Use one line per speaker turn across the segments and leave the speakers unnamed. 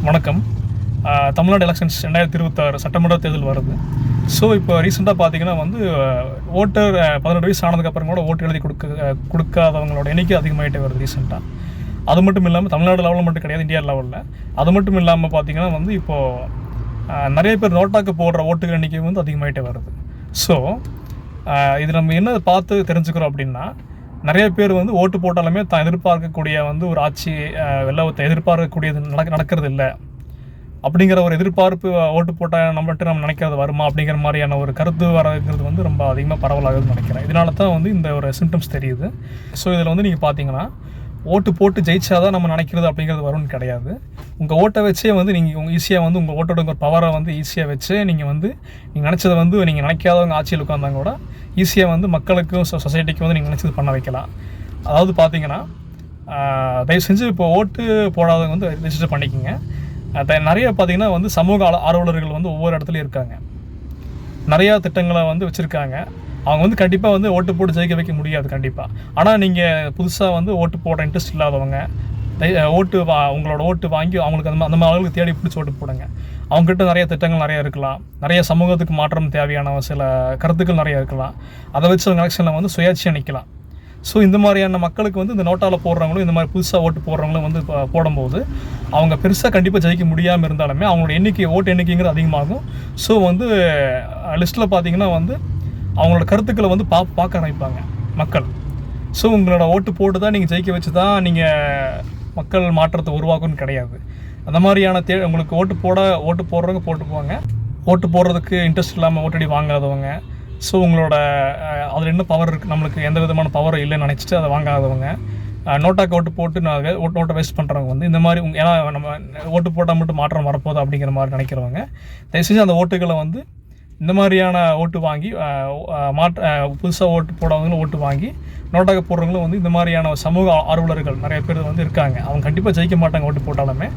வணக்கம். தமிழ்நாடு எலெக்ஷன்ஸ் 2026 சட்டமன்ற தேர்தல் வருது. ஸோ இப்போ ரீசெண்டாக பார்த்தீங்கன்னா வந்து ஓட்டர் 18 வயசு ஆனதுக்கப்புறம் கூட ஓட்டு எழுதி கொடுக்காதவங்களோட எண்ணிக்கை அதிகமாகிட்டே வருது ரீசெண்டாக. அது மட்டும் இல்லாமல் தமிழ்நாடு லெவலில் மட்டும் கிடையாது, இந்தியா லெவலில். அது மட்டும் இல்லாமல் பார்த்தீங்கன்னா வந்து இப்போது நிறைய பேர் நோட்டாக்கு போடுற ஓட்டுகள் எண்ணிக்கை வந்து அதிகமாகிட்டே வருது. ஸோ இது நம்ம என்ன பார்த்து தெரிஞ்சுக்கிறோம் அப்படின்னா, நிறைய பேர் வந்து ஓட்டு போட்டாலுமே தான் எதிர்பார்க்கக்கூடிய வந்து ஒரு ஆட்சி வெள்ளத்தை எதிர்பார்க்கக்கூடியது நடக்கிறது இல்லை அப்படிங்கிற ஒரு எதிர்பார்ப்பு. ஓட்டு போட்டால் நம்ம நினைக்கிறது வருமா அப்படிங்கிற மாதிரியான ஒரு கருத்து வரங்கிறது வந்து ரொம்ப அதிகமாக பரவலாகுதுன்னு நினைக்கிறேன். இதனால தான் வந்து இந்த ஒரு சிம்டம்ஸ் தெரியுது. ஸோ இதில் வந்து நீங்கள் பார்த்தீங்கன்னா, ஓட்டு போட்டு ஜெயிச்சாதான் நம்ம நினைக்கிறது அப்படிங்கிறது வரும்னு கிடையாது. உங்கள் ஓட்டை வச்சே வந்து நீங்கள் ஈஸியாக வந்து உங்கள் ஓட்டோட ஒரு பவரை வந்து ஈஸியாக வச்சு நீங்கள் நினச்சதை வந்து நீங்கள் நினைக்காதவங்க ஆட்சியில் உட்காந்தாங்க கூட ஈஸியாக வந்து மக்களுக்கும் சொசைட்டிக்கும் வந்து நீங்கள் நினச்சது பண்ண வைக்கலாம். அதாவது பார்த்தீங்கன்னா, தயவு செஞ்சு இப்போ ஓட்டு போடாதவங்க வந்து ரெஜிஸ்டர் பண்ணிக்கோங்க. நிறைய பார்த்தீங்கன்னா வந்து சமூக ஆர்வலர்கள் வந்து ஒவ்வொரு இடத்துலையும் இருக்காங்க. நிறையா திட்டங்களை வந்து வச்சுருக்காங்க. அவங்க வந்து கண்டிப்பாக வந்து ஓட்டு போட்டு ஜெயிக்க வைக்க முடியாது கண்டிப்பாக. ஆனால் நீங்கள் புதுசாக வந்து ஓட்டு போட இன்ட்ரெஸ்ட் இல்லாதவங்க உங்களோட ஓட்டு வாங்கி அவங்களுக்கு அந்த மாதிரி ஆளுங்களுக்கு தேடி பிடிச்சி ஓட்டு போடுங்க. அவங்ககிட்ட நிறைய திட்டங்கள் நிறையா இருக்கலாம், நிறைய சமூகத்துக்கு மாற்றம் தேவையான சில கருத்துக்கள் நிறையா இருக்கலாம். அதை வச்சு அவங்க எலெக்ஷனில் வந்து சுயேட்சையாக நிற்கலாம். ஸோ இந்த மாதிரியான மக்களுக்கு வந்து இந்த நோட்டாவில் போடுறவங்களும் இந்த மாதிரி புதுசாக ஓட்டு போடுறவங்களும் வந்து போடும்போது அவங்க பெருசாக கண்டிப்பாக ஜெயிக்க முடியாமல் இருந்தாலுமே அவங்களோட ஓட்டு எண்ணிக்கைங்கிறது அதிகமாகும். ஸோ வந்து லிஸ்ட்டில் பார்த்தீங்கன்னா வந்து அவங்களோட கருத்துக்களை வந்து பார்க்க ஆரம்பிப்பாங்க மக்கள். ஸோ உங்களோட ஓட்டு போட்டு தான் நீங்கள் ஜெயிக்க வச்சு தான் நீங்கள் மக்கள் மாற்றத்தை உருவாக்குன்னு கிடையாது. அந்த மாதிரியான உங்களுக்கு ஓட்டு போடுறவங்க போட்டு போவாங்க. ஓட்டு போடுறதுக்கு இன்ட்ரெஸ்ட் இல்லாமல் ஓட்டடி வாங்காதவங்க, ஸோ உங்களோட அதில் என்ன பவர் இருக்குது, நம்மளுக்கு எந்த விதமான பவர் இல்லைன்னு நினச்சிட்டு அதை வாங்காதவங்க, நோட்டாக்கு ஓட்டு போட்டு நோட்டை வேஸ்ட் பண்ணுறவங்க வந்து இந்த மாதிரி ஏன்னா நம்ம ஓட்டு போட்டால் மட்டும் மாற்றம் வரப்போகுது அப்படிங்கிற மாதிரி நினைக்கிறவங்க, தயவுசெஞ்சு அந்த ஓட்டுகளை வந்து இந்த மாதிரியான ஓட்டு வாங்கி புதுசாக ஓட்டு போடாதவங்களும் ஓட்டு வாங்கி நோட்டாக போடுறவங்களும் வந்து இந்த மாதிரியான சமூக ஆர்வலர்கள் நிறைய பேர் வந்து இருக்காங்க. அவங்க கண்டிப்பாக ஜெயிக்க மாட்டாங்க ஓட்டு போட்டாலுமே.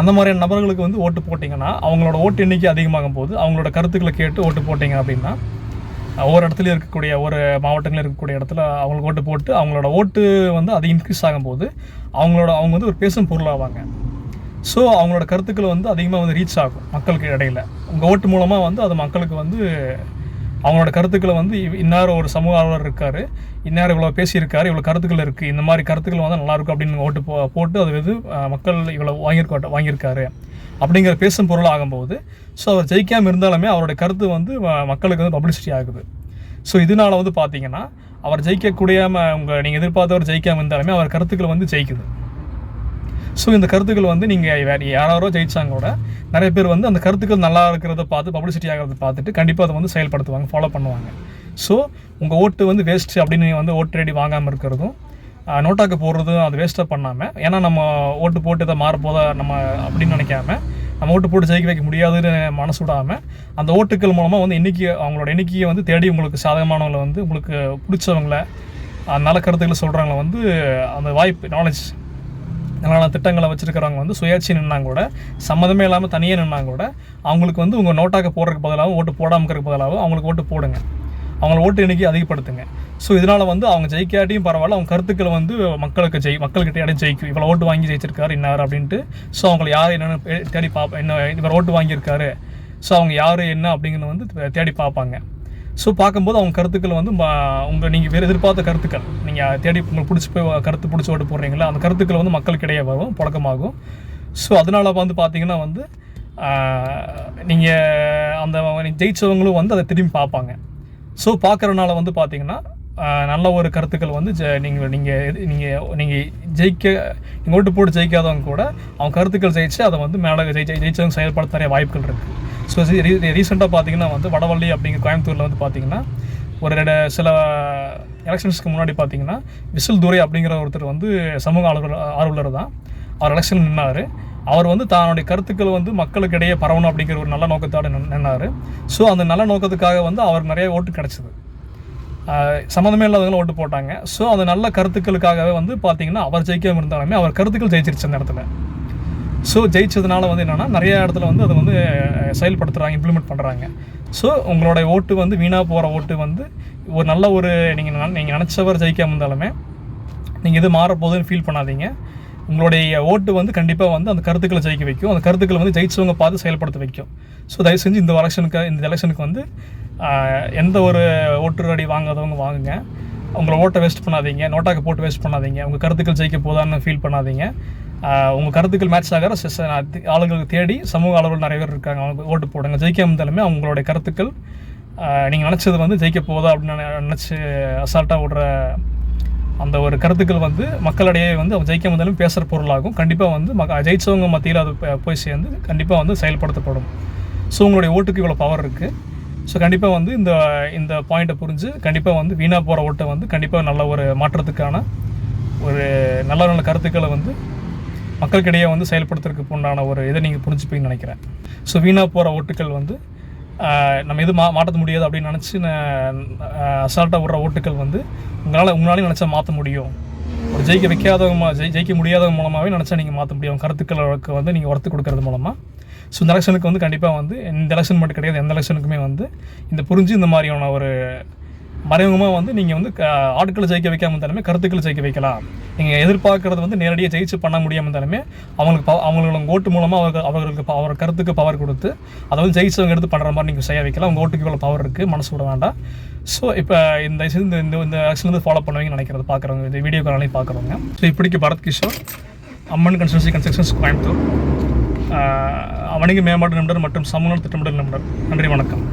அந்த மாதிரியான நபர்களுக்கு வந்து ஓட்டு போட்டிங்கன்னா அவங்களோட ஓட்டு எண்ணிக்கை அதிகமாகும் போது அவங்களோட கருத்துக்களை கேட்டு ஓட்டு போட்டிங்க அப்படின்னா ஒவ்வொரு இடத்துலையும் இருக்கக்கூடிய ஒரு மாவட்டங்களில் இருக்கக்கூடிய இடத்துல அவங்களுக்கு ஓட்டு போட்டு அவங்களோட ஓட்டு வந்து அது இன்க்ரீஸ் ஆகும்போது அவங்க வந்து ஒரு பேசும் பொருளாவாங்க. ஸோ அவங்களோட கருத்துக்கள் வந்து அதிகமாக வந்து ரீச் ஆகும் மக்களுக்கு இடையில. உங்கள் ஓட்டு மூலமாக வந்து அது மக்களுக்கு வந்து அவங்களோட கருத்துக்களை வந்து இன்னார் ஒரு சமூக ஆர்வலர் இருக்கார், இன்னார் இவ்வளோ பேசியிருக்காரு, இவ்வளோ கருத்துக்கள் இருக்குது, இந்த மாதிரி கருத்துக்கள் வந்து நல்லாயிருக்கும் அப்படின்னு ஓட்டு போட்டு அது வந்து மக்கள் இவ்வளோ வாங்கியிருக்காரு அப்படிங்கிற பேசும் பொருள் ஆகும்போது ஸோ அவர் ஜெயிக்காமல் இருந்தாலுமே அவருடைய கருத்து வந்து மக்களுக்கு வந்து பப்ளிசிட்டி ஆகுது. ஸோ இதனால் வந்து பார்த்தீங்கன்னா அவர் ஜெயிக்கக்கூடியாமல் நீங்கள் எதிர்பார்த்தவர் ஜெயிக்காமல் இருந்தாலுமே அவர் கருத்துக்கள் வந்து ஜெயிக்குது. ஸோ இந்த கருத்துக்கள் வந்து நீங்கள் வேறு யாரோ ஜெயிச்சாங்க கூட நிறைய பேர் வந்து அந்த கருத்துக்கள் நல்லா இருக்கிறத பார்த்து பப்ளிசிட்டி ஆகிறத பார்த்துட்டு கண்டிப்பாக அதை வந்து செயல்படுத்துவாங்க, ஃபாலோ பண்ணுவாங்க. ஸோ உங்கள் ஓட்டு வந்து வேஸ்ட்டு அப்படின்னு வந்து ஓட்டு ரெடி வாங்காமல் இருக்கிறதும் நோட்டாக்கு போடுறதும் அது வேஸ்ட்டாக பண்ணாமல், ஏன்னா நம்ம ஓட்டு போட்டு இதை மாறப்போதா நம்ம அப்படின்னு நினைக்காம நம்ம ஓட்டு போட்டு ஜெயிக்க வைக்க முடியாதுன்னு மனசு விடாமல் அந்த ஓட்டுக்கள் மூலமாக வந்து அவங்களோட எண்ணிக்கையை வந்து தேடி உங்களுக்கு சாதகமானவங்களை வந்து உங்களுக்கு பிடிச்சவங்கள நல்ல கருத்துக்களை சொல்கிறவங்கள வந்து அந்த வாய்ப்பு நல்ல திட்டங்களை வச்சுருக்கிறவங்க வந்து சுயாட்சி நின்னாங்க கூட, சம்மதமே இல்லாமல் தனியாக நின்னாங்க கூட அவங்களுக்கு வந்து உங்கள் நோட்டாக போடுறதுக்கு பதிலாகவும் ஓட்டு போடாமல் இருக்கிறதுக்கு பதிலாகவும் அவங்களுக்கு ஓட்டு போடுங்க, அவங்கள ஓட்டு எண்ணிக்கை அதிகப்படுத்துங்க. ஸோ இதனால் வந்து அவங்க ஜெயிக்காட்டியும் பரவாயில்ல, அவங்க கருத்துக்களை வந்து மக்கள்கிட்ட இடையே ஜெயிக்கும். இவ்வளோ ஓட்டு வாங்கி ஜெயிச்சிருக்காரு இன்னார் அப்படின்ட்டு. ஸோ அவங்களை யார் என்னென்னு தேடி என்ன இவர் ஓட்டு வாங்கியிருக்காரு, ஸோ அவங்க யார் என்ன அப்படிங்கிறத வந்து தேடி பார்ப்பாங்க. ஸோ பார்க்கும்போது அவங்க கருத்துக்கள் வந்து நீங்கள் வேறு எதிர்பார்த்த கருத்துக்கள் நீங்கள் தேடி உங்களுக்கு பிடிச்சி ஓட்டு போடுறீங்களா, அந்த கருத்துக்கள் வந்து மக்களுக்கு இடையே வரும், புழக்கமாகும். ஸோ அதனால் வந்து பார்த்தீங்கன்னா வந்து நீங்கள் அந்த ஜெயிச்சவங்களும் வந்து அதை திரும்பி பார்ப்பாங்க. ஸோ பார்க்குறதுனால வந்து பார்த்தீங்கன்னா நல்ல ஒரு கருத்துக்கள் வந்து நீங்கள் ஓட்டு போட்டு ஜெயிக்காதவங்க கூட அவங்க கருத்துக்கள் ஜெயிச்சு அதை வந்து மேலே ஜெயிச்சவங்க செயல்படுத்த நிறைய வாய்ப்புகள் இருக்குது. ஸோ ரீசெண்டாக பார்த்தீங்கன்னா வந்து வடவள்ளி அப்படிங்கிற கோயம்புத்தூரில் வந்து பார்த்தீங்கன்னா சில எலெக்ஷன்ஸ்க்கு முன்னாடி பார்த்தீங்கன்னா விசில் துரை அப்படிங்கிற ஒருத்தர் வந்து சமூக ஆர்வலர் தான். அவர் எலெக்ஷன் நின்னார். அவர் வந்து தன்னுடைய கருத்துக்கள் வந்து மக்களுக்கு இடையே பரவணும் அப்படிங்கிற ஒரு நல்ல நோக்கத்தோடு நின்னார். ஸோ அந்த நல்ல நோக்கத்துக்காக வந்து அவருக்கு நிறைய ஓட்டு கிடச்சிது. சம்மந்தமே இல்லாதவங்களும் ஓட்டு போட்டாங்க. ஸோ அந்த நல்ல கருத்துக்களுக்காகவே வந்து பார்த்தீங்கன்னா அவர் ஜெயிக்காமல் இருந்தாலுமே அவர் கருத்துக்கள் ஜெயிச்சிருச்சு அந்த இடத்துல. ஸோ ஜெயிச்சதுனால வந்து என்னென்னா நிறைய இடத்துல வந்து அதை வந்து செயல்படுத்துகிறாங்க, இம்ப்ளிமெண்ட் பண்ணுறாங்க. ஸோ உங்களோட ஓட்டு வந்து வீணாக போகிற ஓட்டு வந்து ஒரு நல்ல ஒரு நீங்கள் நினச்சவர் ஜெயிக்காமல் இருந்தாலுமே நீங்கள் இது மாறப்போகுதுன்னு ஃபீல் பண்ணாதீங்க. உங்களுடைய ஓட்டு வந்து கண்டிப்பாக வந்து அந்த கருத்துக்களை ஜெயிக்க வைக்கும். அந்த கருத்துக்களை வந்து ஜெயிச்சவங்க பார்த்து செயல்படுத்த வைக்கும். ஸோ தயவு செஞ்சு இந்த எலெக்ஷனுக்கு வந்து எந்த ஒரு ஓட்டு அடி வாங்காதவங்க வாங்குங்க. உங்களை ஓட்டை வேஸ்ட் பண்ணாதீங்க, நோட்டாக்கு போட்டு வேஸ்ட் பண்ணாதீங்க. உங்கள் கருத்துக்கள் ஜெயிக்க போதான்னு ஃபீல் பண்ணாதீங்க. உங்கள் கருத்துக்கள் மேட்ச் ஆகிற ஆளுங்களுக்கு தேடி சமூக அளவில் நிறைய பேர் இருக்காங்க, அவங்க ஓட்டு போடுங்க. ஜெயிக்க இருந்தாலுமே அவங்களுடைய கருத்துக்கள் நீங்கள் நினச்சது வந்து ஜெயிக்க போதா அப்படின்னு நினச்சி அசால்ட்டாக விடுற அந்த ஒரு கருத்துக்கள் வந்து மக்களிடையே வந்து ஜெயிக்க வந்தாலும் பேசுகிற பொருளாகும். கண்டிப்பாக வந்து ஜெயிச்சவங்க மத்தியில் அது போய் சேர்ந்து கண்டிப்பாக வந்து செயல்படுத்தப்படும். ஸோ உங்களுடைய ஓட்டுக்கு இவ்வளோ பவர் இருக்குது. ஸோ கண்டிப்பாக வந்து இந்த பாயிண்ட்டை புரிஞ்சு கண்டிப்பாக வந்து வீணாக போகிற ஓட்டை வந்து கண்டிப்பாக நல்ல ஒரு மாற்றத்துக்கான ஒரு நல்ல கருத்துக்களை வந்து மக்களுக்கிடையே வந்து செயல்படுத்துறதுக்கு உண்டான ஒரு இதை நீங்கள் புரிஞ்சுப்பீங்கன்னு நினைக்கிறேன். ஸோ வீணாக போகிற ஓட்டுக்கள் வந்து நம்ம எது மாற்ற முடியாது அப்படின்னு நினச்சி அசால்ட்டாக விடுற ஓட்டுக்கள் வந்து உங்களாலே நினச்சா மாற்ற முடியும். ஒரு ஜெயிக்க முடியாதவங்க மூலமாகவே நினச்சா நீங்கள் மாற்ற முடியும். கருத்துக்களுக்கு வந்து நீங்கள் ஒர்த்து கொடுக்கறது மூலமாக. ஸோ இந்த எலெக்ஷனுக்கு வந்து கண்டிப்பாக வந்து இந்த எலெக்ஷன் மட்டும் கிடையாது, எந்த எலெக்ஷனுக்குமே வந்து புரிஞ்சு இந்த மாதிரியான ஒரு மறைமுகமாக வந்து நீங்கள் வந்து ஆட்களை ஜெயிக்க வைக்காமல் இருந்தாலுமே கருத்துக்களை ஜெயிக்க வைக்கலாம். நீங்கள் எதிர்பார்க்கறது வந்து நேரடியாக ஜெயிச்சு பண்ண முடியாமல் இருந்தாலுமே அவங்களோட ஓட்டு மூலமாக அவர் கருத்துக்கு பவர் கொடுத்து அதை வந்து ஜெயிச்சவங்க எடுத்து பண்ணுற மாதிரி நீங்கள் செய்ய வைக்கலாம். அவங்க ஓட்டுக்கு இவ்வளோ பவர் இருக்குது, மனசு விட வேண்டாம். ஸோ இப்போ இந்த எலெக்ஷன் வந்து ஃபாலோ பண்ணுவீங்கன்னு நினைக்கிறது பார்க்குறவங்க, இந்த வீடியோ காலையும் பார்க்குறவங்க. ஸோ இப்படிக்கு பரத் கிஷோர், அம்மன் கன்ஸ்ட்ரக்ஷன்ஸ் கோயம்புத்தூர், வணிக மேம்பாட்டு நிபுணர் மற்றும் சமூக திட்டமிடல் நிபுணர். நன்றி, வணக்கம்.